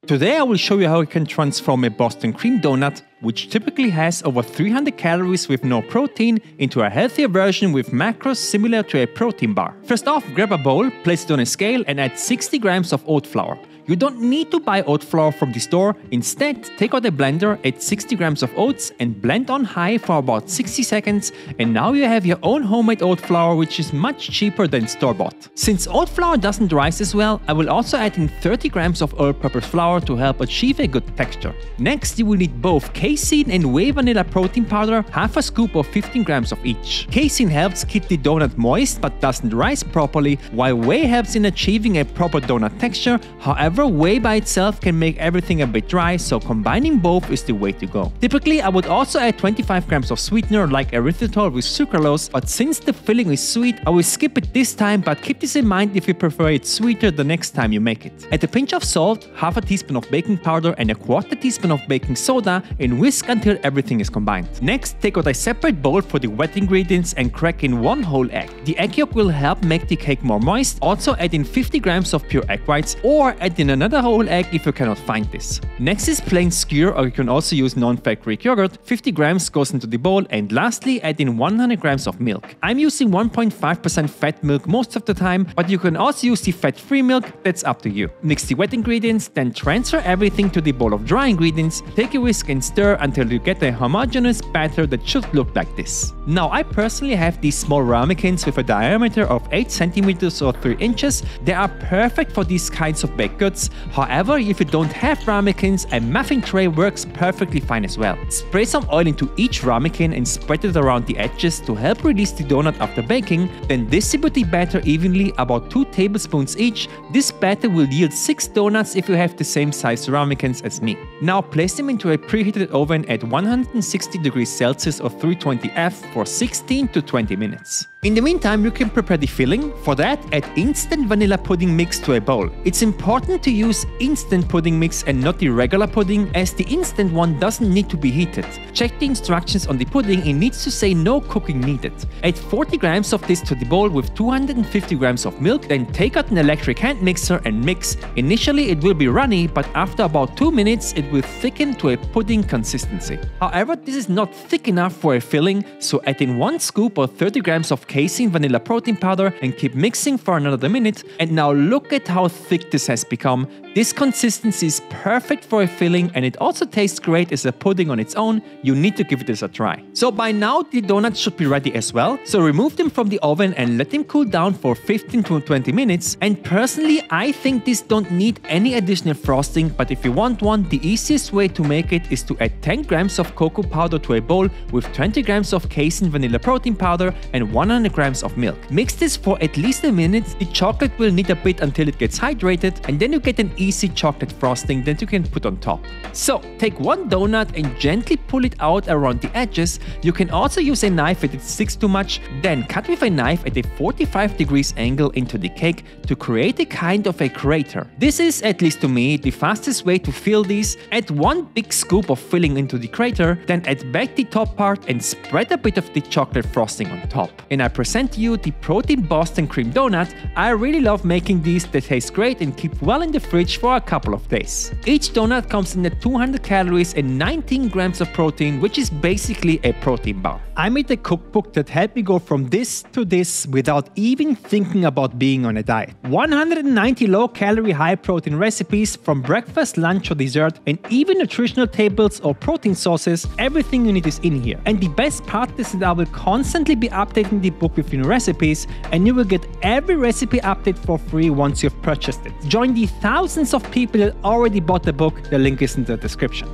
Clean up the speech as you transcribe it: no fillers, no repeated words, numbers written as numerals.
Today I will show you how you can transform a Boston cream donut, which typically has over 300 calories with no protein, into a healthier version with macros similar to a protein bar. First off, grab a bowl, place it on a scale and add 60 grams of oat flour. You don't need to buy oat flour from the store. Instead, take out a blender, add 60 grams of oats and blend on high for about 60 seconds, and now you have your own homemade oat flour, which is much cheaper than store-bought. Since oat flour doesn't rise as well, I will also add in 30 grams of all-purpose flour to help achieve a good texture. Next, you will need both casein and whey vanilla protein powder, half a scoop of 15 grams of each. Casein helps keep the donut moist but doesn't rise properly, while whey helps in achieving a proper donut texture. However, whey by itself can make everything a bit dry, so combining both is the way to go. Typically, I would also add 25 grams of sweetener like erythritol with sucralose, but since the filling is sweet, I will skip it this time, but keep this in mind if you prefer it sweeter the next time you make it. Add a pinch of salt, half a teaspoon of baking powder and a quarter teaspoon of baking soda and whisk until everything is combined. Next, take out a separate bowl for the wet ingredients and crack in one whole egg. The egg yolk will help make the cake more moist. Also add in 50 grams of pure egg whites or add in another whole egg if you cannot find this. Next is plain skyr, or you can also use non-fat Greek yogurt. 50 grams goes into the bowl, and lastly add in 100 grams of milk. I'm using 1.5% fat milk most of the time, but you can also use the fat-free milk, that's up to you. Mix the wet ingredients, then transfer everything to the bowl of dry ingredients. Take a whisk and stir until you get a homogeneous batter that should look like this. Now, I personally have these small ramekins with a diameter of 8 centimeters or 3 inches. They are perfect for these kinds of baked goods. However, if you don't have ramekins, a muffin tray works perfectly fine as well. Spray some oil into each ramekin and spread it around the edges to help release the donut after baking. Then distribute the batter evenly, about 2 tablespoons each. This batter will yield 6 donuts if you have the same size ramekins as me. Now place them into a preheated oven at 160 degrees Celsius or 320 F for 16 to 20 minutes. In the meantime, you can prepare the filling. For that, add instant vanilla pudding mix to a bowl. It's important to use instant pudding mix and not the regular pudding, as the instant one doesn't need to be heated. Check the instructions on the pudding, it needs to say no cooking needed. Add 40 grams of this to the bowl with 250 grams of milk, then take out an electric hand mixer and mix. Initially it will be runny, but after about 2 minutes it will thicken to a pudding consistency. However, this is not thick enough for a filling, so add in 1 scoop or 30 grams of casein vanilla protein powder and keep mixing for another minute. And now look at how thick this has become. This consistency is perfect for a filling, and it also tastes great as a pudding on its own. You need to give this a try. So by now the donuts should be ready as well, so remove them from the oven and let them cool down for 15 to 20 minutes. And personally, I think these don't need any additional frosting, but if you want one, the easiest way to make it is to add 10 grams of cocoa powder to a bowl with 20 grams of casein vanilla protein powder and 100 grams of milk. Mix this for at least a minute. The chocolate will knead a bit until it gets hydrated, and then you get an easy chocolate frosting that you can put on top. So take one donut and gently pull it out around the edges. You can also use a knife if it sticks too much. Then cut with a knife at a 45 degrees angle into the cake to create a kind of a crater. This is, at least to me, the fastest way to fill these. Add 1 big scoop of filling into the crater, then add back the top part and spread a bit of the chocolate frosting on top. And I present to you the protein Boston cream donut. I really love making these. They taste great and keep well in the fridge for a couple of days. Each donut comes in at 200 calories and 19 grams of protein, which is basically a protein bar. I made a cookbook that helped me go from this to this without even thinking about being on a diet. 190 low-calorie, high-protein recipes from breakfast, lunch or dessert, and even nutritional tables or protein sources. Everything you need is in here. And the best part is that I will constantly be updating the book with new recipes, and you will get every recipe update for free once you've purchased it. Join the thousands of people that already bought the book. The link is in the description.